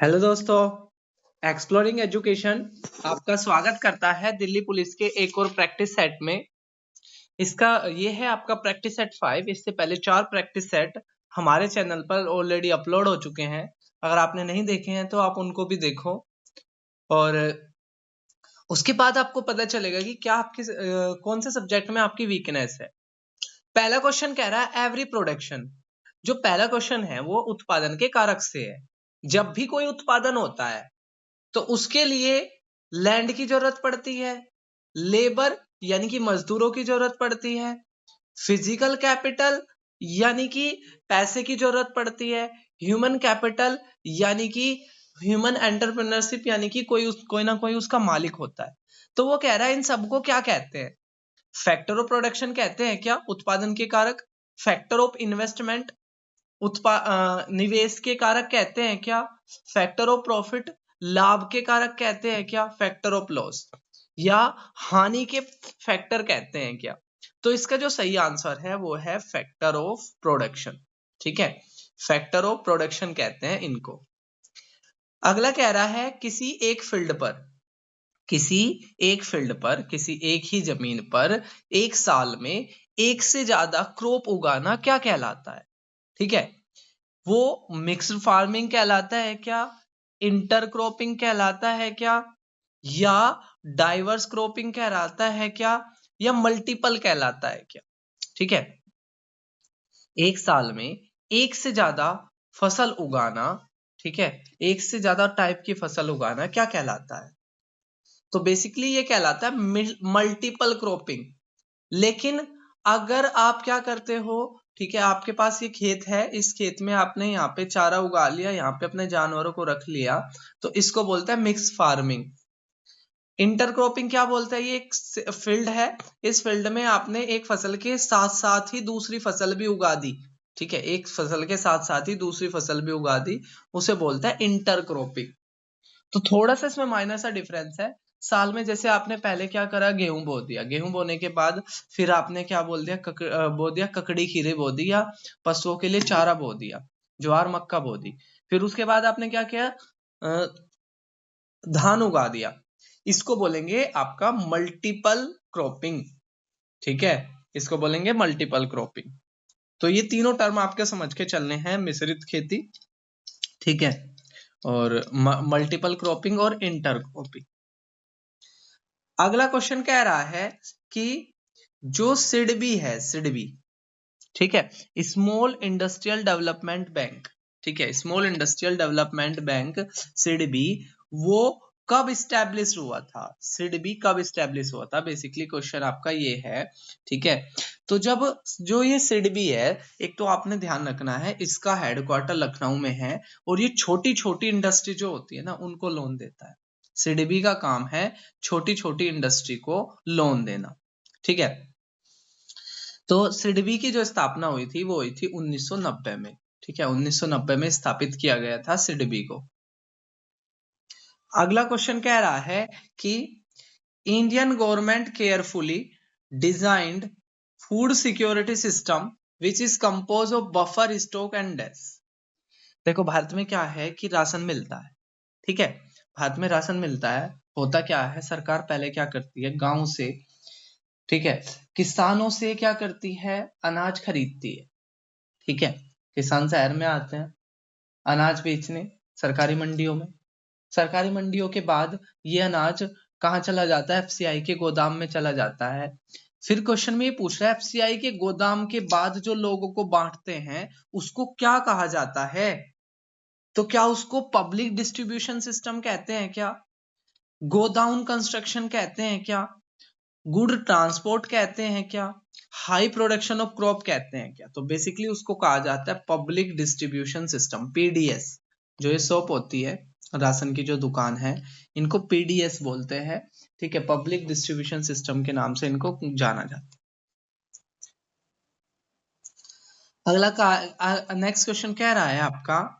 Hello दोस्तों, exploring education आपका स्वागत करता है दिल्ली पुलिस के एक और प्रैक्टिस सेट में। इसका ये है आपका प्रैक्टिस सेट 5। इससे पहले 4 प्रैक्टिस सेट हमारे चैनल पर ऑलरेडी अपलोड हो चुके हैं। अगर आपने नहीं देखे हैं तो आप उनको भी देखो और उसके बाद आपको पता चलेगा कि क्या आपके कौन से सब्जेक्ट में आपकी वीकनेस है। पहला क्वेश्चन कह रहा है एवरी प्रोडक्शन। जो पहला क्वेश्चन है वो उत्पादन के कारक से है। जब भी कोई उत्पादन होता है तो उसके लिए लैंड की जरूरत पड़ती है, लेबर यानी कि मजदूरों की जरूरत पड़ती है, फिजिकल कैपिटल यानी कि पैसे की जरूरत पड़ती है, ह्यूमन कैपिटल यानी कि ह्यूमन एंटरप्रेन्योरशिप यानी कि कोई ना कोई उसका मालिक होता है। तो वो कह रहा है इन सबको क्या कहते हैं? फैक्टर ऑफ प्रोडक्शन कहते हैं क्या? उत्पादन के कारक। फैक्टर ऑफ इन्वेस्टमेंट निवेश के कारक कहते हैं क्या? फैक्टर ऑफ प्रॉफिट लाभ के कारक कहते हैं क्या? फैक्टर ऑफ लॉस या हानि के फैक्टर कहते हैं क्या? तो इसका जो सही आंसर है वो है फैक्टर ऑफ प्रोडक्शन। ठीक है, फैक्टर ऑफ प्रोडक्शन कहते हैं इनको। अगला कह रहा है किसी एक फील्ड पर किसी एक ही जमीन पर एक साल में एक से ज्यादा क्रॉप उगाना क्या कहलाता है? ठीक है, वो मिक्स्ड फार्मिंग कहलाता है क्या? इंटरक्रॉपिंग कहलाता है क्या? या डाइवर्स क्रॉपिंग कहलाता है क्या? या मल्टीपल कहलाता है क्या? ठीक है, एक साल में एक से ज्यादा फसल उगाना, ठीक है, एक से ज्यादा टाइप की फसल उगाना क्या कहलाता है? तो बेसिकली ये कहलाता है मल्टीपल क्रॉपिंग। लेकिन अगर आप क्या करते हो, ठीक है, आपके पास ये खेत है, इस खेत में आपने यहाँ पे चारा उगा लिया, यहाँ पे अपने जानवरों को रख लिया, तो इसको बोलते हैं मिक्स फार्मिंग। इंटरक्रॉपिंग क्या बोलते हैं? ये एक फील्ड है, इस फील्ड में आपने एक फसल के साथ साथ ही दूसरी फसल भी उगा दी। ठीक है, एक फसल के साथ साथ ही दूसरी फसल भी उगा दी, उसे बोलता है इंटरक्रॉपिंग। तो थोड़ा सा इसमें माइनर सा डिफरेंस है। साल में जैसे आपने पहले क्या करा, गेहूं बो दिया, गेहूं बोने के बाद फिर आपने क्या बोल दिया, बो दिया ककड़ी खीरे बो दी, या पशुओं के लिए चारा बो दिया, ज्वार मक्का बो दी। फिर उसके बाद आपने क्या किया, धान उगा दिया। इसको बोलेंगे आपका मल्टीपल क्रॉपिंग। ठीक है, इसको बोलेंगे मल्टीपल क्रॉपिंग। तो ये तीनों टर्म आपके समझ के चलने हैं, मिश्रित खेती, ठीक है, और मल्टीपल क्रॉपिंग और इंटर क्रॉपिंग। अगला क्वेश्चन कह रहा है कि जो सिडबी है, सिडबी, ठीक है, स्मॉल इंडस्ट्रियल डेवलपमेंट बैंक, ठीक है, small industrial development bank SIDBI, वो कब स्टैब्लिश हुआ था? सिडबी कब स्टैब्लिश हुआ था? बेसिकली क्वेश्चन आपका ये है। ठीक है, तो जब जो ये सिडबी है, एक तो आपने ध्यान रखना है इसका हेडक्वार्टर लखनऊ में है, और ये छोटी छोटी इंडस्ट्री जो होती है ना उनको लोन देता है। सिडबी का काम है छोटी छोटी इंडस्ट्री को लोन देना। ठीक है, तो सिडबी की जो स्थापना हुई थी वो हुई थी 1990 में। ठीक है, 1990 में स्थापित किया गया था सिडबी को। अगला क्वेश्चन कह रहा है कि Indian government carefully designed food security system which is compose of buffer stock and desk. देखो, भारत में क्या है कि राशन मिलता है। ठीक है, भारत में राशन मिलता है। होता क्या है, सरकार पहले क्या करती है, गांव से, ठीक है, किसानों से क्या करती है, अनाज खरीदती है। ठीक है, किसान शहर में आते हैं अनाज बेचने सरकारी मंडियों में। सरकारी मंडियों के बाद ये अनाज कहाँ चला जाता है? एफसीआई के गोदाम में चला जाता है। फिर क्वेश्चन में ये पूछ रहा है एफसीआई के गोदाम के बाद जो लोगों को बांटते हैं उसको क्या कहा जाता है? तो क्या उसको पब्लिक डिस्ट्रीब्यूशन सिस्टम कहते हैं क्या? गोडाउन कंस्ट्रक्शन कहते हैं क्या? गुड ट्रांसपोर्ट कहते हैं क्या? हाई प्रोडक्शन ऑफ क्रॉप कहते हैं क्या? तो बेसिकली उसको कहा जाता है पब्लिक डिस्ट्रीब्यूशन सिस्टम, पीडीएस। जो ये शॉप होती है, राशन की जो दुकान है, इनको पीडीएस बोलते हैं। ठीक है, पब्लिक डिस्ट्रीब्यूशन सिस्टम के नाम से इनको जाना जाता है। अगला का नेक्स्ट क्वेश्चन कह रहा है आपका,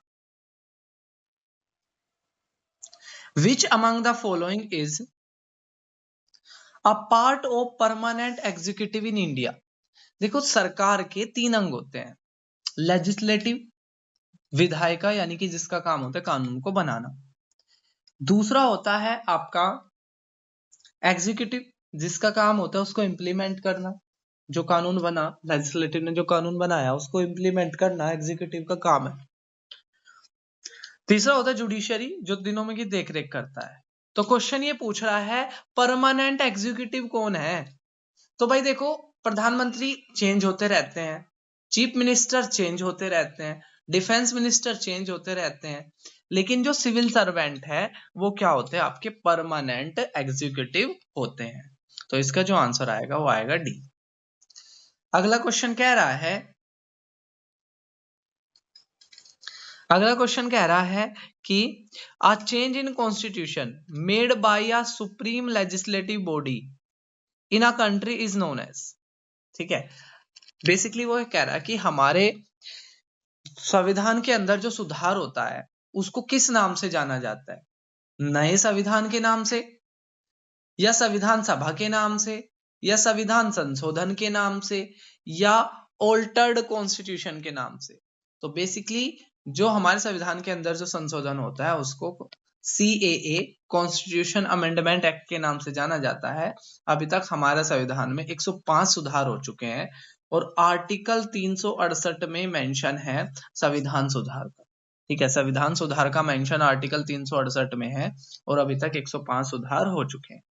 विच among the following is a part of permanent executive in India? देखो, सरकार के 3 अंग होते हैं, लेजिस्लेटिव, विधायिका यानी कि जिसका काम होता है कानून को बनाना। दूसरा होता है आपका एग्जीक्यूटिव, जिसका काम होता है उसको इम्प्लीमेंट करना। जो कानून बना, लेजिस्लेटिव ने जो कानून बनाया उसको इम्प्लीमेंट करना एग्जीक्यूटिव का काम है। तीसरा होता है जुडिशरी, जो दिनों में की देखरेख करता है। तो क्वेश्चन ये पूछ रहा है परमानेंट एग्जीक्यूटिव कौन है। तो भाई देखो, प्रधानमंत्री चेंज होते रहते हैं, चीफ मिनिस्टर चेंज होते रहते हैं, डिफेंस मिनिस्टर चेंज होते रहते हैं, लेकिन जो सिविल सर्वेंट है वो क्या होते हैं, आपके परमानेंट एग्जीक्यूटिव होते हैं। तो इसका जो आंसर आएगा वो आएगा डी। अगला क्वेश्चन कह रहा है, कि a change in constitution made by a supreme legislative body in a country is known as. ठीक है, बेसिकली वो कह रहा है कि हमारे संविधान के अंदर जो सुधार होता है उसको किस नाम से जाना जाता है, नए संविधान के नाम से, या संविधान सभा के नाम से, या संविधान संशोधन के नाम से, या ऑल्टर्ड कॉन्स्टिट्यूशन के नाम से। तो बेसिकली जो हमारे संविधान के अंदर जो संशोधन होता है उसको CAA कॉन्स्टिट्यूशन अमेंडमेंट एक्ट के नाम से जाना जाता है। अभी तक हमारे संविधान में 105 सुधार हो चुके हैं और आर्टिकल 368 में मेंशन है संविधान सुधार का। ठीक है, संविधान सुधार का मेंशन आर्टिकल 368 में है और अभी तक 105 सुधार हो चुके हैं।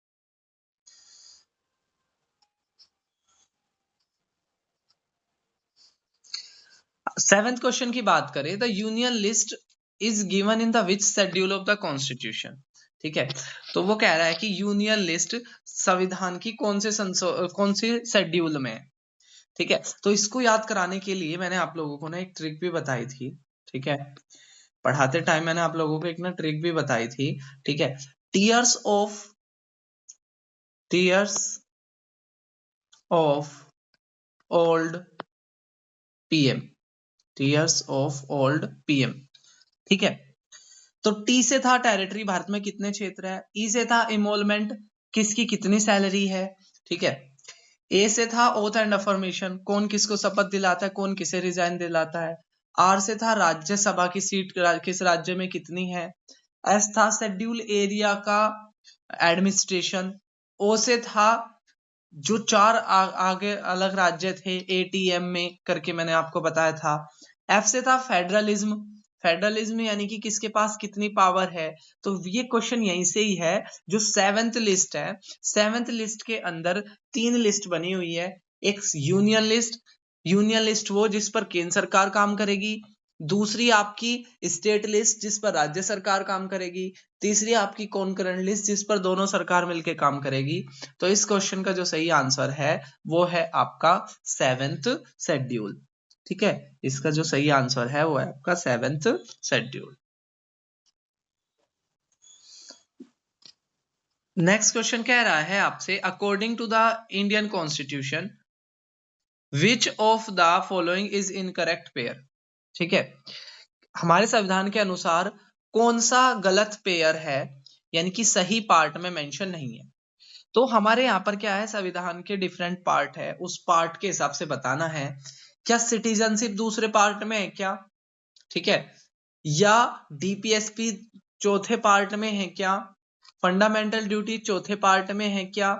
सेवेंथ क्वेश्चन की बात करें, the union list is given in the which schedule of the constitution. ठीक है, तो वो कह रहा है कि यूनियन लिस्ट संविधान की कौन से शेड्यूल में है। ठीक है, तो इसको याद कराने के लिए मैंने आप लोगों को ना एक ट्रिक भी बताई थी। ठीक है, पढ़ाते टाइम मैंने आप लोगों को एक ना ट्रिक भी बताई थी। ठीक है, tears of old PM, tears of old PM. ठीक है, तो टी से था टेरिटरी, भारत में कितने क्षेत्र है। ई से था इमोलमेंट, किसकी कितनी सैलरी है। ठीक है, ए से था ओथ एंड अफर्मेशन, कौन किसको शपथ दिलाता है, कौन किसे रिजाइन दिलाता है। आर से था राज्यसभा की सीट किस राज्य में कितनी है। एस था शेड्यूल एरिया का एडमिनिस्ट्रेशन। ओ से था जो चार आगे अलग राज्य थे ATM में करके मैंने आपको बताया था। एफ से था फेडरलिज्म, फेडरलिज्म यानी कि किसके पास कितनी पावर है। तो ये क्वेश्चन यहीं से ही है। जो सेवेंथ लिस्ट है, सेवेंथ लिस्ट के अंदर 3 लिस्ट बनी हुई है। एक यूनियन लिस्ट वो जिस पर केंद्र सरकार काम करेगी, दूसरी आपकी स्टेट लिस्ट जिस पर राज्य सरकार काम करेगी, तीसरी आपकी कॉन्करेंट लिस्ट जिस पर दोनों सरकार मिलकर काम करेगी। तो इस क्वेश्चन का जो सही आंसर है वो है आपका सेवेंथ शेड्यूल। ठीक है, इसका जो सही आंसर है वो है आपका सेवेंथ शेड्यूल। नेक्स्ट क्वेश्चन कह रहा है आपसे, according to the Indian constitution which of the following is incorrect pair. ठीक है, हमारे संविधान के अनुसार कौन सा गलत पेयर है, यानी कि सही पार्ट में मेंशन नहीं है। तो हमारे यहाँ पर क्या है, संविधान के डिफरेंट पार्ट है, उस पार्ट के हिसाब से बताना है। क्या सिटीजनशिप दूसरे पार्ट में है क्या। ठीक है, या DPSP चौथे पार्ट में है क्या, फंडामेंटल ड्यूटी चौथे पार्ट में है क्या,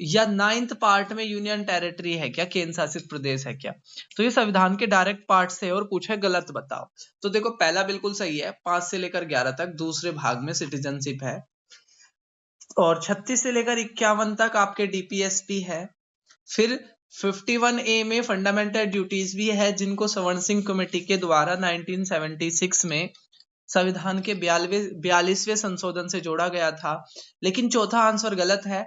या 9th पार्ट में यूनियन टेरिटरी है क्या, केंद्र शासित प्रदेश है क्या। तो ये संविधान के डायरेक्ट पार्ट से और पूछे गलत बताओ। तो देखो, पहला बिल्कुल सही है, 5 से लेकर 11 तक दूसरे भाग में सिटीजनशिप है, और 36 से लेकर 51 तक आपके DPSP है। फिर 51A में फंडामेंटल ड्यूटीज भी है, जिनको सवर्ण सिंह कमेटी के द्वारा 1976 में संविधान के 42वें संशोधन से जोड़ा गया था। लेकिन चौथा आंसर गलत है,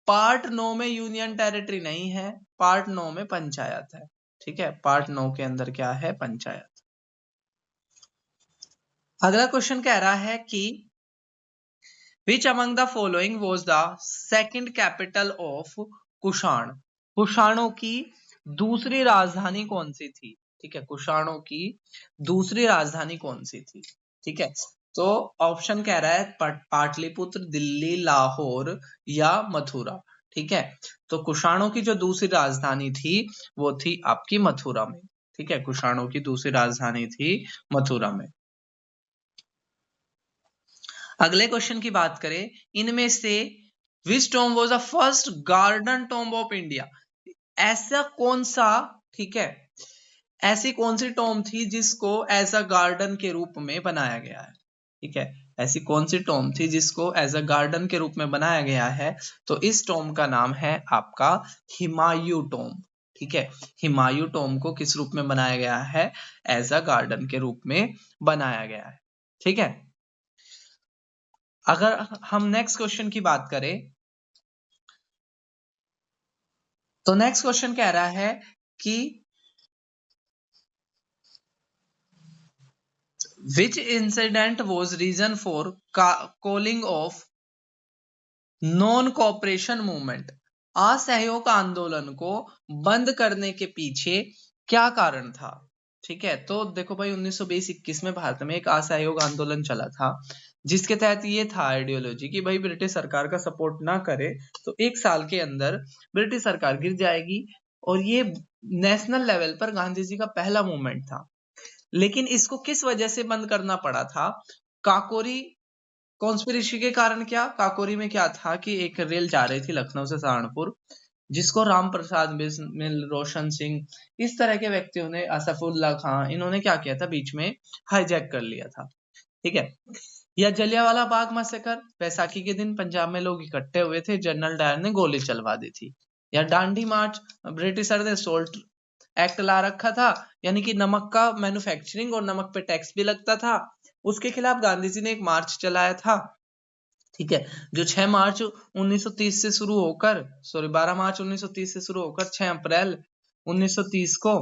पार्ट 9 में यूनियन टेरिटरी नहीं है, पार्ट 9 में पंचायत है। ठीक है, पार्ट 9 के अंदर क्या है, पंचायत। अगला क्वेश्चन कह रहा है कि Which among the following was the second capital of Kushan. कुषाणों की दूसरी राजधानी कौन सी थी। ठीक है, कुषाणों की दूसरी राजधानी कौन सी थी। ठीक है, तो ऑप्शन कह रहा है पाटलिपुत्र, दिल्ली, लाहौर या मथुरा। ठीक है, तो कुषाणों की जो दूसरी राजधानी थी वो थी आपकी मथुरा में। ठीक है, कुषाणों की दूसरी राजधानी थी मथुरा में। अगले क्वेश्चन की बात करें, इनमें से which tomb was the first garden tomb of India? ऐसा कौन सा, ठीक है, ऐसी कौन सी टॉम्ब थी जिसको एज अ गार्डन के रूप में बनाया गया है? ठीक है, ऐसी कौन सी टॉम्ब थी जिसको एज अ गार्डन के रूप में बनाया गया है? तो इस टॉम्ब का नाम है आपका हिमायू टॉम्ब। ठीक है, हिमायू टॉम्ब को किस रूप में बनाया गया है? एज अ गार्डन के रूप में बनाया गया है। ठीक है, अगर हम नेक्स्ट क्वेश्चन की बात करें तो नेक्स्ट क्वेश्चन कह रहा है कि which incident was reason for calling off non cooperation movement? असहयोग आंदोलन को बंद करने के पीछे क्या कारण था? ठीक है, तो देखो भाई 1920-21 में भारत में एक असहयोग आंदोलन चला था, जिसके तहत ये था आइडियोलॉजी कि भाई ब्रिटिश सरकार का सपोर्ट ना करे तो 1 साल के अंदर ब्रिटिश सरकार गिर जाएगी। और ये नेशनल लेवल पर गांधी जी का पहला मूवमेंट था। लेकिन इसको किस वजह से बंद करना पड़ा था? काकोरी कॉन्स्पिरेसी के कारण। क्या काकोरी में क्या था कि एक रेल जा रही थी लखनऊ से सहारनपुर, जिसको राम प्रसाद बिस्मिल, रोशन सिंह, इस तरह के व्यक्तियों ने, असफुल्ला खां, इन्होंने क्या किया था, बीच में हाईजैक कर लिया था। ठीक है, या जलियांवाला बाग मैसेकर, बैसाखी के दिन पंजाब में लोग इकट्ठे हुए थे, जनरल डायर ने गोली चलवा दी थी। या डांडी मार्च, ब्रिटिशर ने सोल्ट एक्ट ला रखा था, यानी कि नमक का मैन्युफैक्चरिंग और नमक पे टैक्स भी लगता था, उसके खिलाफ गांधी जी ने एक मार्च चलाया था। ठीक है, जो 6 मार्च 1930 से शुरू होकर, सॉरी 12 मार्च 1930 से शुरू होकर 6 अप्रैल 1930 को,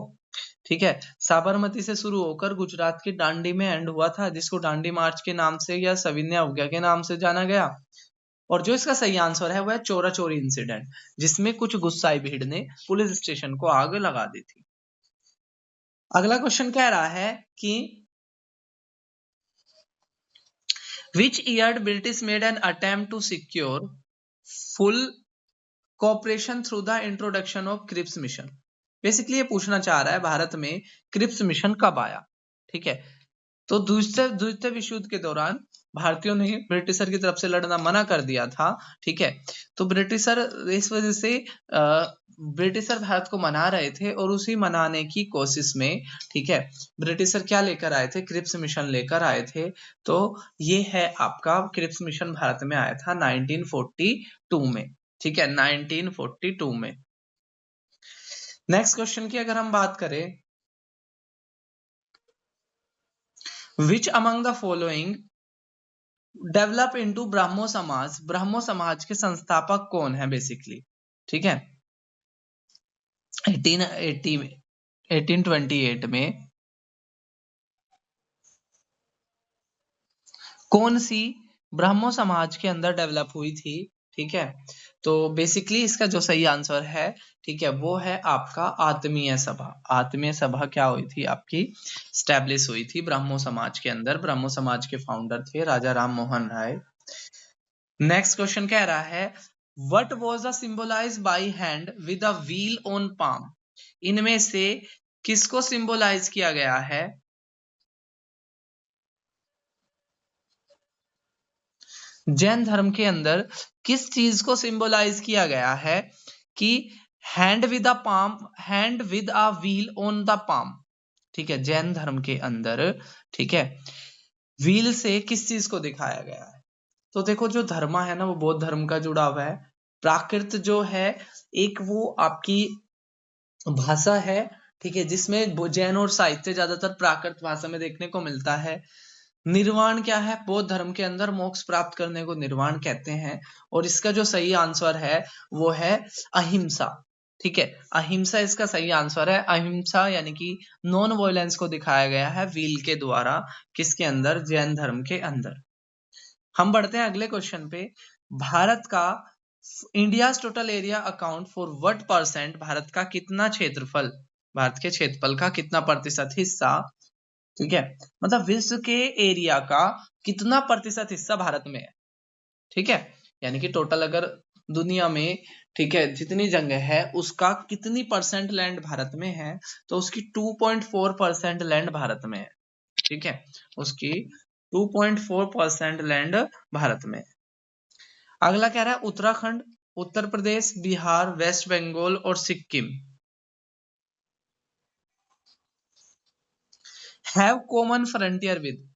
ठीक है, साबरमती से शुरू होकर गुजरात की दांडी में एंड हुआ था, जिसको दांडी मार्च के नाम से या सविनय अवज्ञा के नाम से जाना गया। और जो इसका सही आंसर है वह है चोरा चोरी इंसिडेंट, जिसमें कुछ गुस्साई भीड़ ने पुलिस स्टेशन को आग लगा दी थी। अगला क्वेश्चन कह रहा है कि which year British made an attempt to secure full cooperation through the introduction of Cripps mission? Basically ये पूछना चाह रहा है भारत में क्रिप्स मिशन कब आया। ठीक है, तो द्वितीय विश्व युद्ध के दौरान भारतीयों ने ब्रिटिशर की तरफ से लड़ना मना कर दिया था। ठीक है, तो ब्रिटिशर इस वजह से ब्रिटिशर भारत को मना रहे थे, और उसी मनाने की कोशिश में, ठीक है, ब्रिटिशर क्या लेकर आए थे? क्रिप्स मिशन लेकर आए थे। तो ये है आपका क्रिप्स मिशन भारत में आया था 1942 में। ठीक है, 1942 में। नेक्स्ट क्वेश्चन की अगर हम बात करें, विच among the following develop into Brahmo समाज? ब्राह्मो समाज के संस्थापक कौन है बेसिकली? ठीक है, 1828 में कौन सी ब्राह्मो समाज के अंदर डेवलप हुई थी? ठीक है, तो बेसिकली इसका जो सही आंसर है, ठीक है, वो है आपका आत्मीय सभा। आत्मीय सभा क्या हुई थी आपकी? स्टैब्लिश हुई थी ब्राह्मो समाज के अंदर। ब्राह्मो समाज के फाउंडर थे राजा राम मोहन राय। नेक्स्ट क्वेश्चन कह रहा है what was the symbolize by hand with a wheel on palm? इनमें से किसको सिंबलाइज किया गया है? जैन धर्म के अंदर किस चीज को सिंबलाइज किया गया है कि hand with a palm, hand with a wheel on the palm? ठीक है, जैन धर्म के अंदर, ठीक है, व्हील से किस चीज को दिखाया गया है? तो देखो जो धर्म है ना, वो बौद्ध धर्म का जुड़ा हुआ है। प्राकृत जो है एक वो आपकी भाषा है, ठीक है, जिसमें जैन और साहित्य ज्यादातर प्राकृत भाषा में देखने को मिलता है। निर्वाण क्या है? बौद्ध धर्म के अंदर मोक्ष प्राप्त करने को निर्वाण कहते हैं। और इसका जो सही आंसर है वो है अहिंसा। ठीक है, अहिंसा इसका सही आंसर है। अहिंसा यानी कि नॉन वायलेंस को दिखाया गया है व्हील के द्वारा, किसके अंदर? जैन धर्म के अंदर। हम बढ़ते हैं अगले क्वेश्चन पे। भारत का India total area account for what percent? Bharat का कितना क्षेत्रफल, भारत के क्षेत्रफल का कितना प्रतिशत हिस्सा, ठीक है, मतलब विश्व के एरिया का कितना प्रतिशत हिस्सा भारत में है? ठीक है, यानी कि टोटल अगर दुनिया में ठीक है, जितनी जगह है उसका कितनी परसेंट लैंड भारत में है, तो उसकी 2.4% लैंड भारत में है। ठीक है, उसकी 2.4% लैंड भारत में है। अगला कह रहा है उत्तराखंड, उत्तर प्रदेश, बिहार, वेस्ट बंगाल और Sikkim have common frontier with.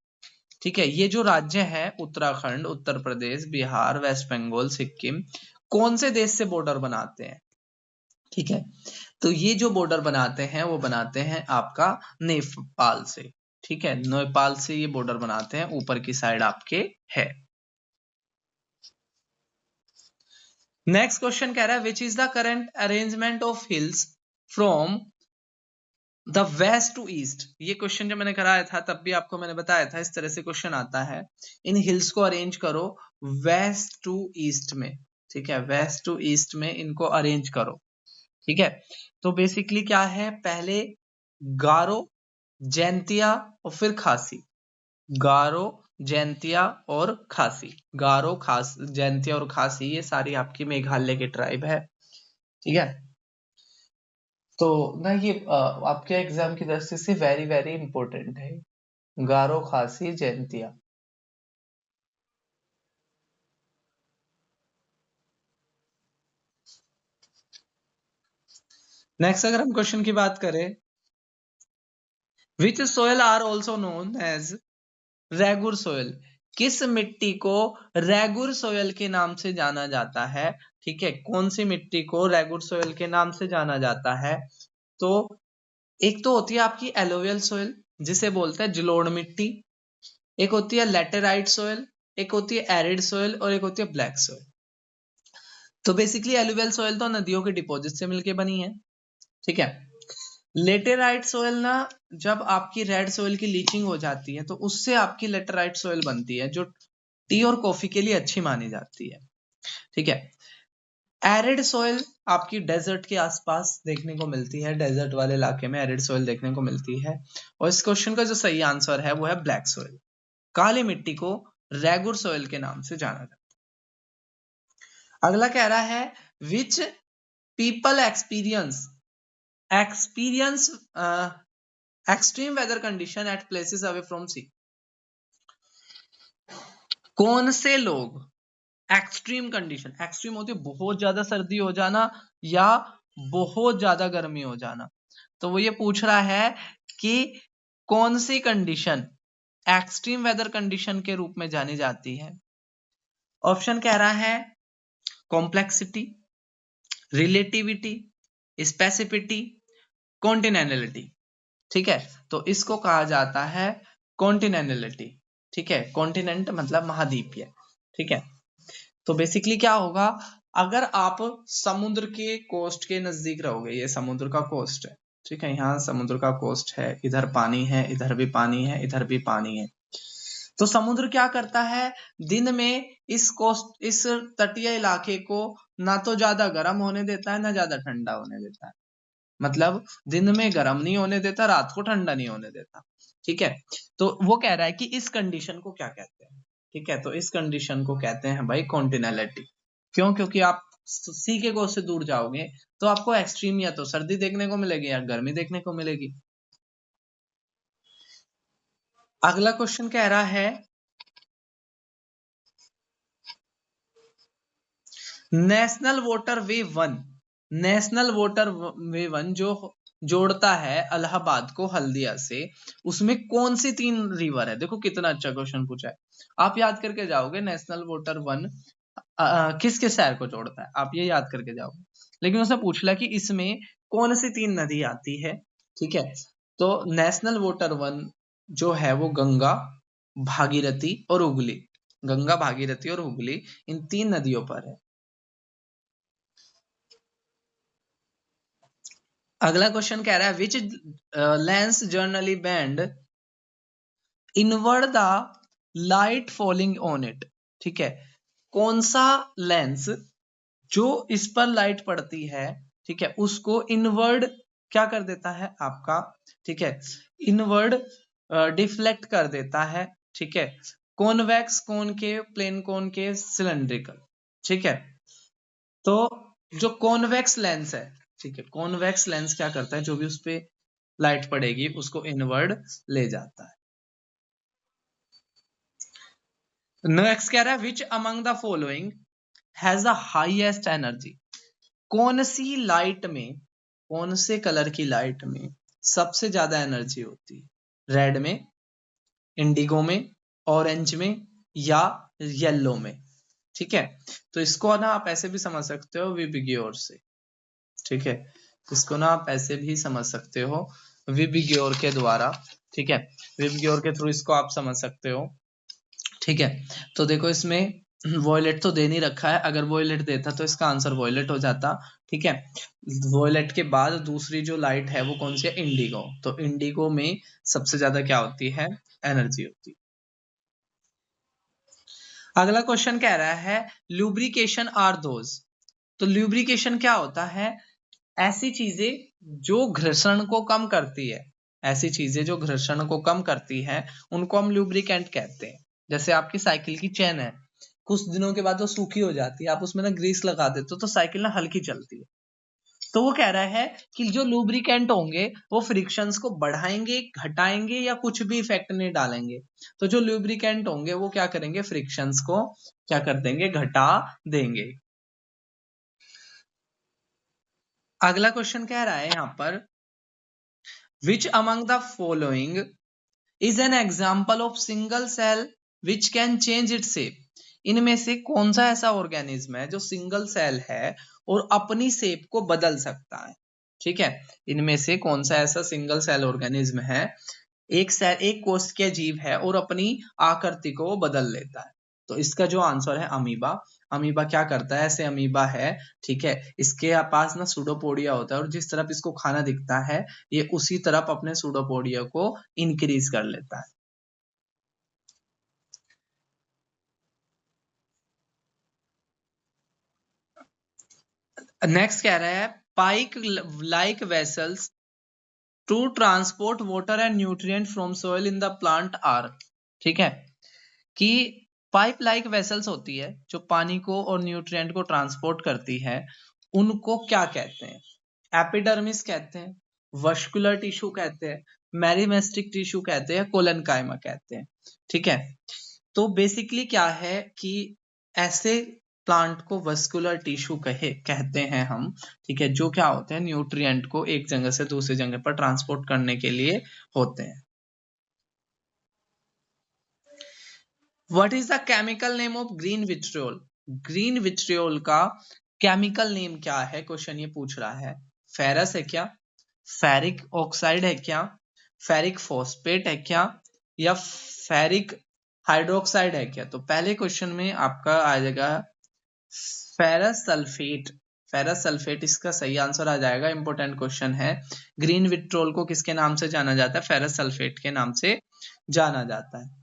ठीक है, ये जो राज्य है उत्तराखंड, उत्तर प्रदेश, बिहार, वेस्ट बंगाल, सिक्किम कौन से देश से बॉर्डर बनाते हैं? ठीक है, तो ये जो बॉर्डर बनाते हैं वो बनाते हैं आपका नेपाल से। ठीक है, नेपाल से ये बॉर्डर बनाते हैं, ऊपर की साइड आपके है। नेक्स्ट क्वेश्चन कह रहा है which is the current arrangement of hills from the west to east. ये क्वेश्चन जब मैंने कराया था तब भी आपको मैंने बताया था, इस तरह से क्वेश्चन आता है, इन हिल्स को अरेंज करो वेस्ट टू ईस्ट में। ठीक है, वेस्ट टू ईस्ट में इनको अरेंज करो। ठीक है, तो बेसिकली क्या है, पहले गारो, जैंतिया और फिर खासी। गारो, जैंतिया और खासी। गारो, खास, जैंतिया और खासी ये सारी आपकी मेघालय के ट्राइब है। ठीक है, तो ना ये आपके एग्जाम की दृष्टि से वेरी वेरी इंपॉर्टेंट है, गारो, खासी, जैंतिया। नेक्स्ट अगर हम क्वेश्चन की बात करें, which soil are also known as regur soil. किस मिट्टी को रेगुर सोयल के नाम से जाना जाता है? ठीक है, कौन सी मिट्टी को रेगुर सोयल के नाम से जाना जाता है? तो एक तो होती है आपकी एलोवियल सोयल जिसे बोलते हैं जलोढ़ मिट्टी, एक होती है लेटेराइट सोयल, एक होती है एरिड सोयल और एक होती है ब्लैक सोयल। तो बेसिकली एलुवियल सोयल तो नदियों के डिपॉजिट से मिलके बनी है। ठीक है, लेटेराइट सोयल ना, जब आपकी रेड सोयल की लीचिंग हो जाती है तो उससे आपकी लेटेराइट सोयल बनती है, जो टी और कॉफी के लिए अच्छी मानी जाती है। ठीक है, एरिड सोयल आपकी डेजर्ट के आसपास देखने को मिलती है, डेजर्ट वाले इलाके में एरिड सोयल देखने को मिलती है। और इस क्वेश्चन का जो सही आंसर है वो है ब्लैक सोयल। काली मिट्टी को रेगुर सोयल के नाम से जाना जाता है। अगला कह रहा है which people experience extreme weather condition at places away from sea. कौन से लोग एक्सट्रीम कंडीशन, एक्सट्रीम होती है बहुत ज्यादा सर्दी हो जाना या बहुत ज्यादा गर्मी हो जाना, तो वो ये पूछ रहा है कि कौन सी कंडीशन एक्सट्रीम वेदर कंडीशन के रूप में जानी जाती है। ऑप्शन कह रहा है कॉम्प्लेक्सिटी, रिलेटिविटी, स्पेसिफिटी, कॉन्टिनेंटलिटी। ठीक है, तो इसको कहा जाता है कॉन्टिनेंटलिटी। ठीक है, कॉन्टिनेंट मतलब महाद्वीपीय। ठीक है, तो बेसिकली क्या होगा, अगर आप समुद्र के कोस्ट के नजदीक रहोगे, ये समुद्र का कोस्ट है। ठीक है, यहाँ समुद्र का कोस्ट है, इधर पानी है, इधर भी पानी है, इधर भी पानी है। तो समुद्र क्या करता है, दिन में इस तटीय इलाके को ना तो ज्यादा गर्म होने देता है ना ज्यादा ठंडा होने देता है। मतलब दिन में गर्म नहीं होने देता, रात को ठंडा नहीं होने देता। ठीक है, तो वो कह रहा है कि इस कंडीशन को क्या कहते हैं। ठीक है, तो इस कंडीशन को कहते हैं भाई कॉन्टिनेंटलिटी। क्यों? क्योंकि आप सी के कोस से दूर जाओगे तो आपको एक्सट्रीम या तो सर्दी देखने को मिलेगी या गर्मी देखने को मिलेगी। अगला क्वेश्चन कह रहा है national water way one. National water way one जो जोड़ता है इलाहाबाद को हल्दिया से, उसमें कौन सी 3 रिवर है? देखो कितना अच्छा क्वेश्चन पूछा है, आप याद करके जाओगे नेशनल वाटर वन किस किस शहर को जोड़ता है, आप ये याद करके जाओगे। लेकिन उसने पूछ लिया कि इसमें कौन सी 3 नदी आती है। ठीक है, तो नेशनल वाटर वन जो है वो गंगा, भागीरथी और हुगली, गंगा, भागीरथी और हुगली इन 3 नदियों पर है। अगला क्वेश्चन कह रहा है which lens generally band inward the light falling on it. ठीक है, कौन सा लेंस जो इस पर लाइट पड़ती है, ठीक है, उसको इनवर्ड क्या कर देता है आपका, ठीक है, इनवर्ड डिफ्लेक्ट कर देता है। ठीक है, convex, concave, plane concave, cylindrical. ठीक है, तो जो कॉन्वेक्स लेंस है, ठीक है, कॉन्वेक्स लेंस क्या करता है, जो भी उस पे लाइट पड़ेगी उसको इनवर्ड ले जाता है। नेक्स्ट कह रहा है विच among the following has the highest energy. कौन सी लाइट में, कौन से कलर की लाइट में सबसे ज्यादा एनर्जी होती है? रेड में, इंडिगो में, ऑरेंज में, या येलो में? ठीक है, तो इसको ना आप ऐसे भी समझ सकते हो विबग्योर से, ठीक है, इसको ना आप ऐसे भी समझ सकते हो विबग्योर के द्वारा, ठीक है, विबग्योर के थ्रू इसको आप समझ सकते हो, ठीक है। तो देखो इसमें वॉयलेट तो दे नहीं रखा है, अगर वॉयलेट देता तो इसका आंसर वॉयलेट हो जाता, ठीक है। वॉयलेट के बाद दूसरी जो लाइट है वो कौन सी है? इंडिगो। तो इंडिगो में सबसे ज्यादा क्या होती है? एनर्जी होती है। अगला क्वेश्चन कह रहा है लुब्रिकेशन आर दोज। तो लुब्रिकेशन क्या होता है? ऐसी चीजें जो घर्षण को कम करती है, ऐसी चीजें जो घर्षण को कम करती है उनको हम लुब्रिकेंट कहते हैं। जैसे आपकी साइकिल की चेन है, कुछ दिनों के बाद वो सूखी हो जाती है, आप उसमें ना ग्रीस लगा देते हो तो साइकिल ना हल्की चलती है। तो वो कह रहा है कि जो लुब्रिकेंट होंगे वो फ्रिक्शंस को बढ़ाएंगे, घटाएंगे, या कुछ भी इफेक्ट नहीं डालेंगे। तो जो लुब्रिकेंट होंगे वो क्या करेंगे? फ्रिक्शंस को क्या कर देंगे? घटा देंगे। अगला क्वेश्चन कह रहा है यहां पर which among the following is an example of single cell which can change it shape. इनमें से कौन सा ऐसा ऑर्गेनिज्म है जो सिंगल सेल है और अपनी शेप को बदल सकता है? ठीक है, इनमें से कौन सा ऐसा सिंगल सेल ऑर्गेनिज्म है, एक सेल, एक कोष के जीव है और अपनी आकृति को वो बदल लेता है? तो इसका जो आंसर है अमीबा। अमीबा क्या करता है? ऐसे अमीबा है, ठीक है, इसके पास ना सूडोपोडिया होता है और जिस तरफ इसको खाना दिखता है ये उसी तरफ अपने सूडोपोडिया को इंक्रीज कर लेता है। नेक्स्ट कह रहा है pipe like vessels to transport water and nutrient from soil in the plant are. ठीक है, कि पाइप लाइक वेसल्स होती है जो पानी को और न्यूट्रिएंट को ट्रांसपोर्ट करती है, उनको क्या कहते हैं? एपिडर्मिस कहते हैं, वस्कुलर टिश्यू कहते हैं, मेरिमेस्टिक टिश्यू कहते हैं, कोलनकाइमा कहते हैं। ठीक है, तो बेसिकली क्या है कि ऐसे प्लांट को वस्कुलर टिश्यू कहते हैं हम, ठीक है, जो क्या होते हैं? न्यूट्रिएंट को एक जगह से दूसरी जगह पर ट्रांसपोर्ट करने के लिए होते हैं। What is the chemical name of green vitriol? Green vitriol का केमिकल नेम क्या है? क्वेश्चन ये पूछ रहा है। फेरस है क्या? फेरिक ऑक्साइड है क्या? फेरिक फॉस्फेट है क्या? या फेरिक हाइड्रोक्साइड है क्या? तो पहले क्वेश्चन में आपका आ जाएगा फेरस सल्फेट। फेरस सल्फेट इसका सही आंसर आ जाएगा। इंपॉर्टेंट क्वेश्चन है। ग्रीन विट्रोल को किसके नाम से जाना जाता है? फेरस सल्फेट के नाम से जाना जाता है।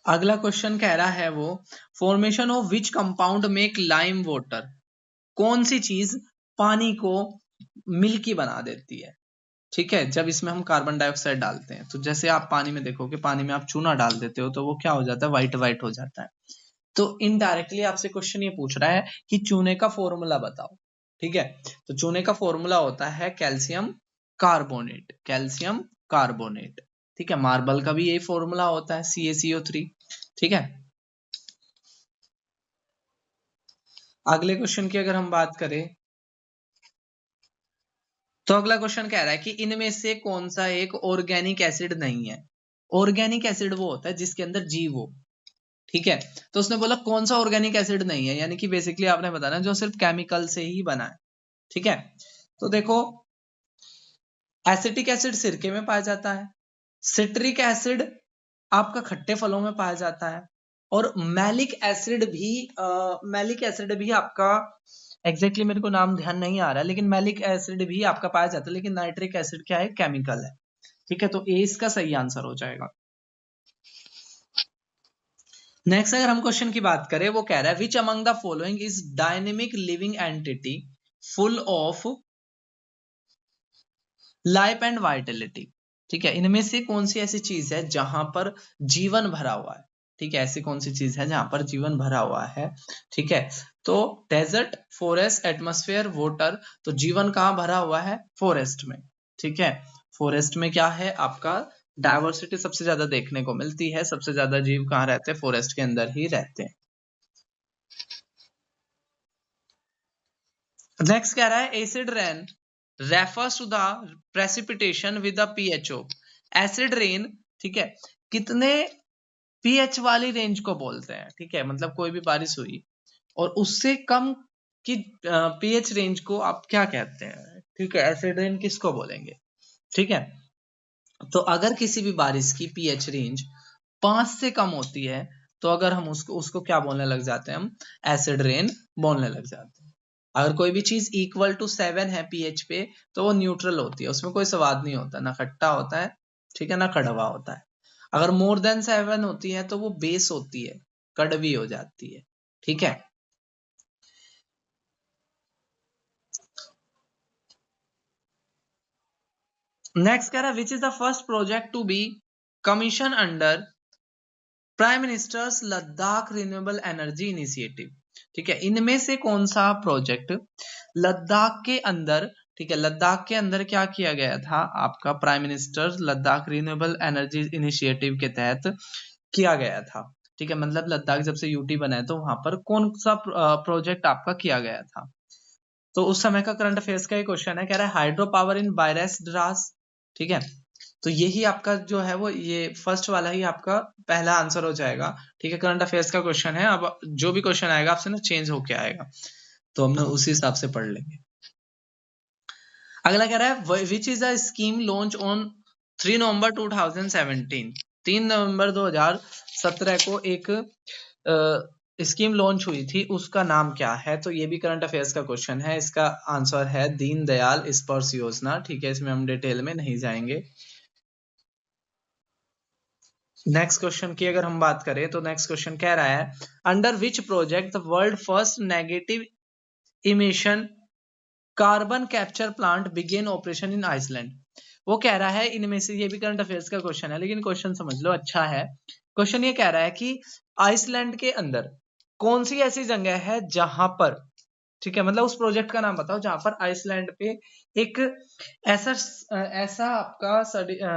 अगला क्वेश्चन कह रहा है वो formation of which compound make lime water. कौन सी चीज पानी को मिल्की बना देती है? ठीक है, जब इसमें हम कार्बन डाइऑक्साइड डालते हैं तो जैसे आप पानी में देखोगे, पानी में आप चूना डाल देते हो तो वो क्या हो जाता है? व्हाइट व्हाइट हो जाता है। तो इनडायरेक्टली आपसे क्वेश्चन ये पूछ रहा है कि चूने का फॉर्मूला बताओ। ठीक है, तो चूने का फॉर्मूला होता है कैल्शियम कार्बोनेट, कैल्शियम कार्बोनेट। ठीक है, मार्बल का भी यही फॉर्मूला होता है CaCO3। ठीक है, अगले क्वेश्चन की अगर हम बात करें तो अगला क्वेश्चन कह रहा है कि इनमें से कौन सा एक ऑर्गेनिक एसिड नहीं है? ऑर्गेनिक एसिड वो होता है जिसके अंदर जीव हो। ठीक है, तो उसने बोला कौन सा ऑर्गेनिक एसिड नहीं है, यानी कि बेसिकली आपने बताना जो सिर्फ केमिकल से ही बना है। ठीक है, तो देखो एसिटिक एसिड सिरके में पाया जाता है, सिट्रिक एसिड आपका खट्टे फलों में पाया जाता है, और मैलिक एसिड भी आपका एग्जैक्टली मेरे को नाम ध्यान नहीं आ रहा है, लेकिन मैलिक एसिड भी आपका पाया जाता है, लेकिन नाइट्रिक एसिड क्या है? केमिकल है। ठीक है, तो ए इसका सही आंसर हो जाएगा। नेक्स्ट अगर हम क्वेश्चन की बात करें, वो कह रहा है विच among the following is dynamic living entity full of life and Vitality. ठीक है, इनमें से कौन सी ऐसी चीज है जहां पर जीवन भरा हुआ है? ठीक है, ऐसी कौन सी चीज है जहां पर जीवन भरा हुआ है? ठीक है, तो डेजर्ट, फॉरेस्ट, एटमॉस्फेयर, वाटर। तो जीवन कहाँ भरा हुआ है? फॉरेस्ट में। ठीक है, फॉरेस्ट में क्या है आपका? डायवर्सिटी सबसे ज्यादा देखने को मिलती है, सबसे ज्यादा जीव कहाँ रहते हैं? फॉरेस्ट के अंदर ही रहते हैं। नेक्स्ट कह रहा है acid rain refers to the precipitation with the पीएचओ। एसिड रेन, ठीक है, कितने पीएच वाली रेंज को बोलते हैं? ठीक है, मतलब कोई भी बारिश हुई और उससे कम की पीएच रेंज को आप क्या कहते हैं? ठीक है, एसिड रेन किसको बोलेंगे? ठीक है, तो अगर किसी भी बारिश की पीएच रेंज 5 से कम होती है तो अगर हम उसको उसको क्या बोलने लग जाते हैं? हम एसिड रेन बोलने लग जाते हैं। अगर कोई भी चीज इक्वल टू 7 है पीएच पे तो वो न्यूट्रल होती है, उसमें कोई स्वाद नहीं होता, ना खट्टा होता है, ठीक है, ना कड़वा होता है। अगर मोर देन 7 होती है तो वो बेस होती है, कड़वी हो जाती है। ठीक है, नेक्स्ट कह रहा है which is the first project to be commission under prime minister's Ladakh renewable energy initiative. ठीक है, इनमें से कौन सा प्रोजेक्ट लद्दाख के अंदर, ठीक है, लद्दाख के अंदर क्या किया गया था आपका? Prime minister Ladakh renewable energy initiative के तहत किया गया था। ठीक है, मतलब लद्दाख जब से यूटी बना है तो वहां पर कौन सा प्रोजेक्ट आपका किया गया था? तो उस समय का करंट अफेयर्स का एक क्वेश्चन है, कह रहा है हाइड्रो पावर इन बायरेस ड्रास। ठीक है, तो यही आपका जो है वो ये फर्स्ट वाला ही आपका पहला आंसर हो जाएगा। ठीक है, करंट अफेयर्स का क्वेश्चन है, अब जो भी क्वेश्चन आएगा आपसे ना चेंज होके आएगा, तो हम ना उसी हिसाब से पढ़ लेंगे। अगला कह रहा है which is a scheme launch on 3 नवंबर 2017। 3 नवंबर 2017 को एक स्कीम लॉन्च हुई थी, उसका नाम क्या है? तो ये भी करंट अफेयर्स का क्वेश्चन है, इसका आंसर है दीन दयाल स्पर्श योजना। ठीक है, इसमें हम डिटेल में नहीं जाएंगे। नेक्स्ट क्वेश्चन की अगर हम बात करें तो नेक्स्ट क्वेश्चन कह रहा है under which project the world first negative emission carbon capture plant began operation in Iceland. वो कह रहा है इनमें से, ये भी करंट अफेयर्स का क्वेश्चन है लेकिन क्वेश्चन समझ लो, अच्छा है क्वेश्चन। ये कह रहा है कि आइसलैंड के अंदर कौन सी ऐसी जगह है जहां पर, ठीक है, मतलब उस प्रोजेक्ट का नाम बताओ जहां पर आइसलैंड पे एक ऐसा ऐसा आपका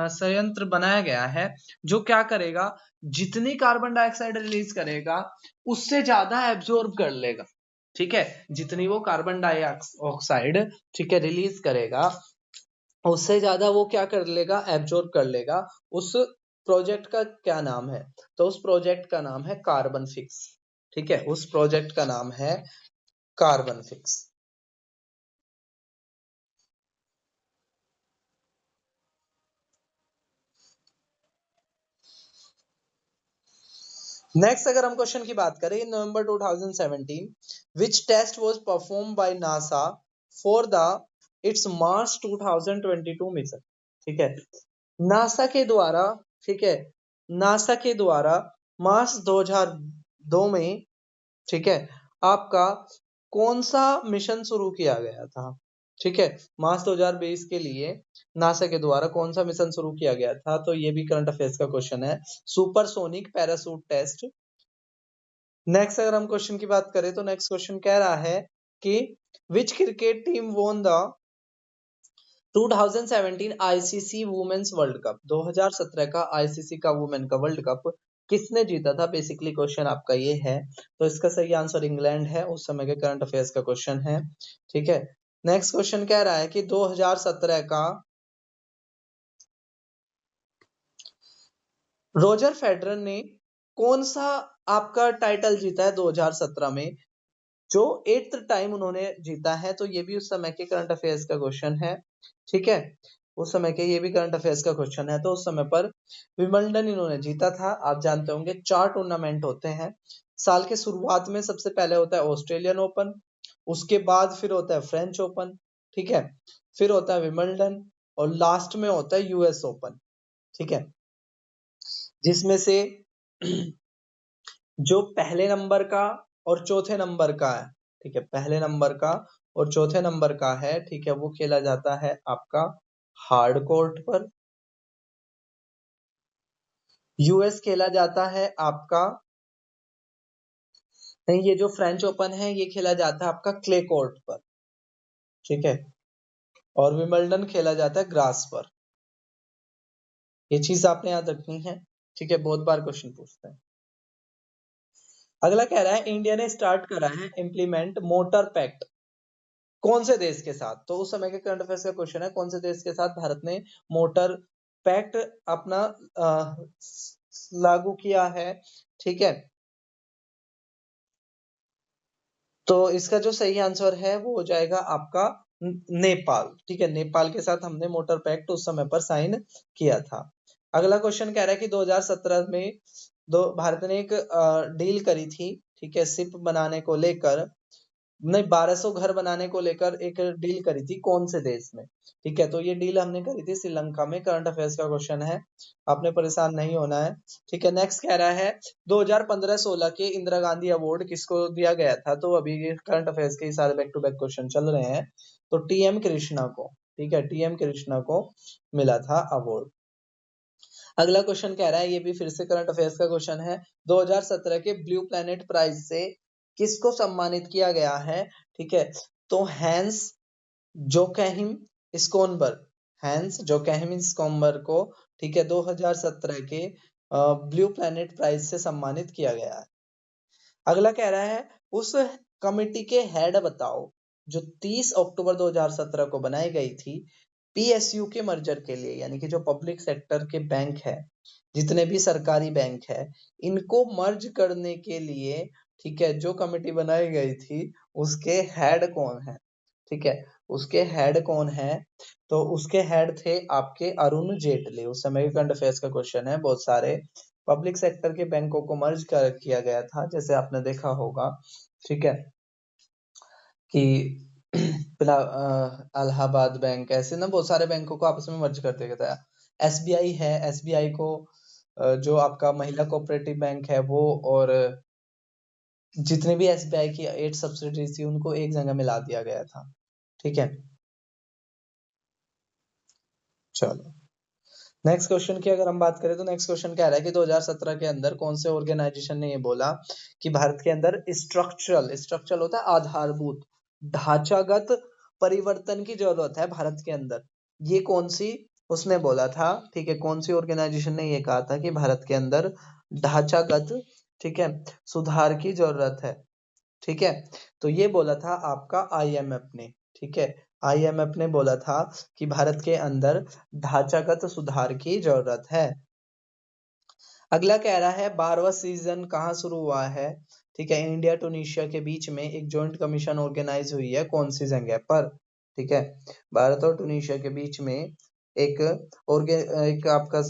संयंत्र बनाया गया है जो क्या करेगा? जितनी कार्बन डाइऑक्साइड रिलीज करेगा उससे ज्यादा एब्जॉर्ब कर लेगा। ठीक है, जितनी वो कार्बन डाइऑक्साइड, ठीक है, रिलीज करेगा उससे ज्यादा वो क्या कर लेगा? एब्जॉर्ब कर लेगा। उस प्रोजेक्ट का क्या नाम है? तो उस प्रोजेक्ट का नाम है कार्बन फिक्स। ठीक है, उस प्रोजेक्ट का नाम है कार्बन फिक्स। नेक्स्ट अगर हम क्वेश्चन की बात करें, in November 2017 which test was perform by NASA for the its Mars 2022 mission. ठीक है, नासा के द्वारा, ठीक है, नासा के द्वारा मार्स 2002 में, ठीक है, आपका कौन सा मिशन शुरू किया गया था? ठीक है, मार्च 2020 के लिए नासा के द्वारा कौन सा मिशन शुरू किया गया था? तो ये भी करंट अफेयर्स का क्वेश्चन है, सुपरसोनिक पैरासूट टेस्ट। नेक्स्ट अगर हम क्वेश्चन की बात करें तो नेक्स्ट क्वेश्चन कह रहा है कि which cricket team won the 2017 ICC women's world cup. 2017 का आईसीसी का वुमेन का वर्ल्ड कप किसने जीता था? बेसिकली क्वेश्चन आपका ये है, तो इसका सही आंसर इंग्लैंड है, उस समय के करंट अफेयर्स का क्वेश्चन है। ठीक है, नेक्स्ट क्वेश्चन कह रहा है कि 2017 का रोजर फेडरर ने कौन सा आपका टाइटल जीता है 2017 में, जो 8th टाइम उन्होंने जीता है? तो ये भी उस समय के करंट अफेयर्स का क्वेश्चन है। ठीक है, उस समय के ये भी करंट अफेयर्स का क्वेश्चन है। तो उस समय पर विंबलडन इन्होंने जीता था। आप जानते होंगे 4 टूर्नामेंट होते हैं साल के शुरुआत में, सबसे पहले होता है ऑस्ट्रेलियन ओपन, उसके बाद फिर होता है फ्रेंच ओपन, ठीक है, फिर होता है विंबलडन और लास्ट में होता है यूएस ओपन। ठीक है, जिसमें से जो पहले नंबर का और चौथे नंबर का है, ठीक है, पहले नंबर का और चौथे नंबर का है, ठीक है, वो खेला जाता है आपका हार्ड कोर्ट पर। यूएस खेला जाता है आपका, नहीं, ये जो फ्रेंच ओपन है ये खेला जाता है आपका क्ले कोर्ट पर, ठीक है, और विंबलडन खेला जाता है ग्रास पर। ये चीज आपने याद रखनी है, ठीक है, बहुत बार क्वेश्चन पूछते हैं। अगला कह रहा है इंडिया ने स्टार्ट करा है इम्प्लीमेंट मोटर पैक्ट कौन से देश के साथ, तो उस समय के करंट अफेयर्स का क्वेश्चन है, कौन से देश के साथ भारत ने मोटर पैक्ट अपना लागू किया है, ठीक है। तो इसका जो सही आंसर है वो हो जाएगा आपका नेपाल, ठीक है, नेपाल के साथ हमने मोटर पैक्ट उस समय पर साइन किया था। अगला क्वेश्चन कह रहा है कि 2017 में भारत ने एक डील करी थी, ठीक है, शिप बनाने को लेकर, नहीं, 1200 घर बनाने को लेकर एक डील करी थी कौन से देश में, ठीक है, तो ये डील हमने करी थी श्रीलंका में। करंट अफेयर्स का क्वेश्चन है, आपने परेशान नहीं होना है, ठीक है। नेक्स्ट कह रहा है 2015-16 के इंदिरा गांधी अवार्ड किसको दिया गया था, तो अभी ये करंट अफेयर्स के सारे बैक टू बैक क्वेश्चन चल रहे हैं, तो टीएम कृष्णा को, ठीक है, टीएम कृष्णा को मिला था अवार्ड। अगला क्वेश्चन कह रहा है, ये भी फिर से करंट अफेयर्स का क्वेश्चन है, 2017 के ब्लू प्लैनेट प्राइज से किसको सम्मानित किया गया है, ठीक है, तो हैंस जोकेहिम स्कोनबर्ग, हैंस जोकेहिम स्कोनबर्ग को, ठीक है, 2017 के ब्लू प्लैनेट प्राइज से सम्मानित किया गया है। अगला कह रहा है उस कमिटी के हेड बताओ जो 30 अक्टूबर 2017 को बनाई गई थी पीएसयू के मर्जर के लिए, यानी कि जो पब्लिक सेक्टर के बैंक है, जितने भी सरकारी बैंक है, इनको मर्ज करने के लिए, ठीक है, जो कमेटी बनाई गई थी उसके हेड कौन है, ठीक है, उसके हेड कौन है, तो उसके हेड थे आपके अरुण जेटली। उस समय करंट अफेयर्स का क्वेश्चन है, बहुत सारे पब्लिक सेक्टर के बैंकों को मर्ज कर किया गया था, जैसे आपने देखा होगा, ठीक है, कि अलाहाबाद बैंक, ऐसे ना बहुत सारे बैंकों को आपस में मर्ज कर दिया गया था। एसबीआई है, एसबीआई को जो आपका महिला कोऑपरेटिव बैंक है वो, और जितने भी एसबीआई की 8 सब्सिडीज थी उनको एक जगह मिला दिया गया था, ठीक है। चलो नेक्स्ट क्वेश्चन की अगर हम बात करें तो नेक्स्ट क्वेश्चन क्या रहा है कि 2017 के अंदर कौन से ऑर्गेनाइजेशन ने ये बोला कि भारत के अंदर स्ट्रक्चरल होता है आधारभूत ढांचागत परिवर्तन की जरूरत है भारत के अंदर, ये कौन सी उसने बोला था, ठीक है, कौन सी ऑर्गेनाइजेशन ने ये कहा था कि भारत के अंदर ढांचागत, ठीक है, सुधार की जरूरत है, ठीक है, तो ये बोला था आपका आईएमएफ ने, ठीक है, आईएमएफ ने बोला था कि भारत के अंदर ढांचागत सुधार की जरूरत है। अगला कह रहा है 12वां सीजन कहाँ शुरू हुआ है, ठीक है, इंडिया टूनिशिया के बीच में एक जॉइंट कमीशन ऑर्गेनाइज हुई है कौन सी जगह पर, ठीक है, भारत और टूनिशिया के बीच में एक एक आपका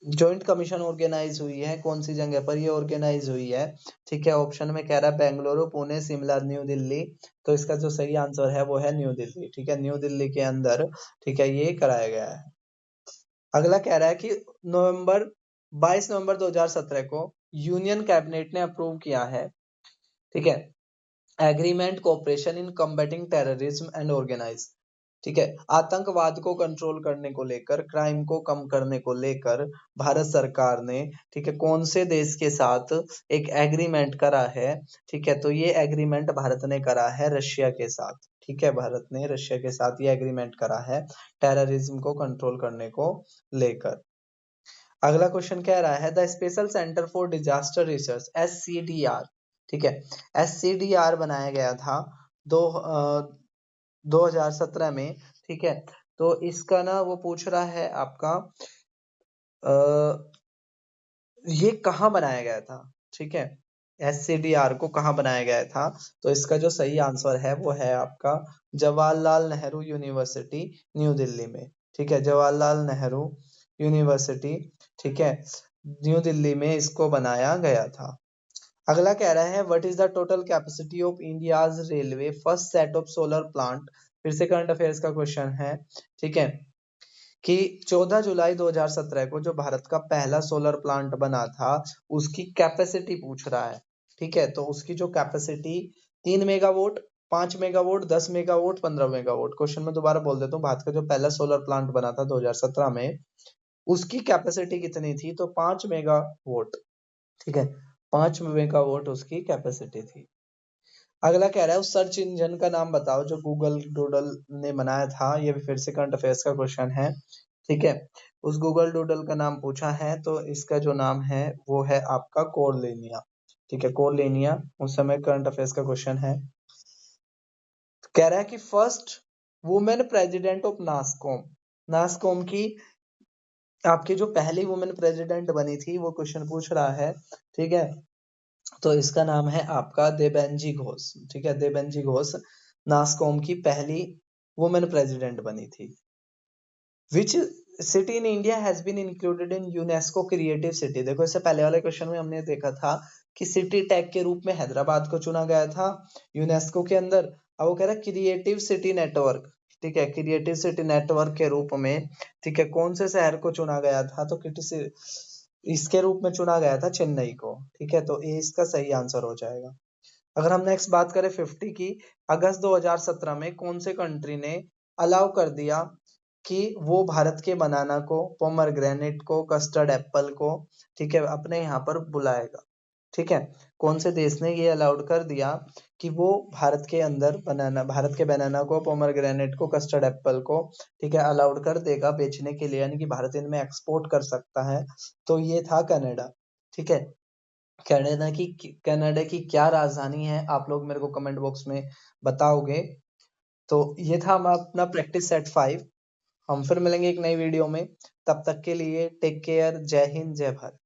जॉइंट कमीशन ऑर्गेनाइज हुई है कौन सी जगह पर ये ऑर्गेनाइज हुई है, ठीक है, ऑप्शन में कह रहा है बेंगलुरु, पुणे, शिमला, न्यू दिल्ली, तो इसका जो सही आंसर है वो है न्यू दिल्ली, ठीक है, न्यू दिल्ली के अंदर, ठीक है, ये कराया गया है। अगला कह रहा है कि नवंबर 22 नवंबर 2017 को यूनियन कैबिनेट ने अप्रूव किया है, ठीक है, agreement cooperation in combating terrorism and organise, ठीक है, आतंकवाद को कंट्रोल करने को लेकर, क्राइम को कम करने को लेकर भारत सरकार ने, ठीक है, कौन से देश के साथ एक एग्रीमेंट करा है, ठीक है, तो ये एग्रीमेंट भारत ने करा है रशिया के साथ, ठीक है, भारत ने रशिया के साथ ये एग्रीमेंट करा है टेररिज्म को कंट्रोल करने को लेकर। अगला क्वेश्चन कह रहा है the special centre for disaster research SCDR, ठीक है, एससीडीआर बनाया गया था 2017 में, ठीक है, तो इसका ना वो पूछ रहा है आपका ये कहाँ बनाया गया था, ठीक है, एससीडीआर को कहाँ बनाया गया था, तो इसका जो सही आंसर है वो है आपका जवाहरलाल नेहरू यूनिवर्सिटी न्यू दिल्ली में, ठीक है, जवाहरलाल नेहरू यूनिवर्सिटी, ठीक है, न्यू दिल्ली में इसको बनाया गया था। अगला कह रहा है what is the total capacity of India's railway first set of solar plant, फिर से करंट अफेयर्स का क्वेश्चन है, ठीक है, कि 14 जुलाई 2017 को जो भारत का पहला सोलर प्लांट बना था उसकी कैपेसिटी पूछ रहा है, ठीक है, तो उसकी जो capacity 3 megawatt, 5 megawatt, 10 megawatt, 15 megawatt, question में दोबारा बोल देता हूँ, भारत का जो पहला सोलर प्लांट बना था 2017 में उसकी कैपेसिटी कितनी थी, तो 5 मेगावाट। ठीक है, 5 मेगावाट उसकी कैपेसिटी थी। अगला कह रहा है उस सर्च इंजन का नाम बताओ जो गूगल डूडल ने बनाया था। ये भी फिर से करंट अफेयर्स का क्वेश्चन है। ठीक है, उस गूगल डूडल का नाम पूछा है, तो इसका जो नाम है वो है आपका कोरलेनिया। ठीक है, कोरलेनिया उस समय करंट अफेयर्स का क्वेश्चन है। कह रहा है कि first women president of NASSCOM, NASSCOM की आपकी जो पहली वुमेन प्रेसिडेंट बनी थी वो क्वेश्चन पूछ रहा है। ठीक है, तो इसका नाम है आपका देबेंजी घोष। ठीक है, देबेंजी घोष नास्कॉम की पहली वुमेन प्रेसिडेंट बनी थी। Which city in India has been included in UNESCO creative city. देखो इससे पहले वाले क्वेश्चन में हमने देखा था कि सिटी टैग के रूप में हैदराबाद को चुना गया था यूनेस्को के अंदर। अब वो कह रहा है क्रिएटिव सिटी नेटवर्क। ठीक है, क्रिएटिव सिटी नेटवर्क के रूप में, ठीक है, कौन से शहर को चुना गया था, तो किसी इसके रूप में चुना गया था चेन्नई को। ठीक है, तो ये इसका सही आंसर हो जाएगा। अगर हम नेक्स्ट बात करें 50 की, अगस्त 2017 में कौन से कंट्री ने अलाउ कर दिया कि वो भारत के बनाना को, पोमरग्रेनेट को, कस्टर्ड एप्पल को, ठीक है, अपने यहाँ पर बुलाएगा। ठीक है, कौन से देश ने ये अलाउड कर दिया कि वो भारत के अंदर बनाना, भारत के बनाना को, पोमरग्रेनेट को, कस्टर्ड एप्पल को, ठीक है, अलाउड कर देगा बेचने के लिए, यानी कि भारत इनमें एक्सपोर्ट कर सकता है। तो ये था कनाडा। ठीक है, कनाडा की क्या राजधानी है, आप लोग मेरे को कमेंट बॉक्स में बताओगे। तो ये था हमारा अपना प्रैक्टिस सेट 5। हम फिर मिलेंगे एक नई वीडियो में, तब तक के लिए टेक केयर, जय हिंद, जय भारत।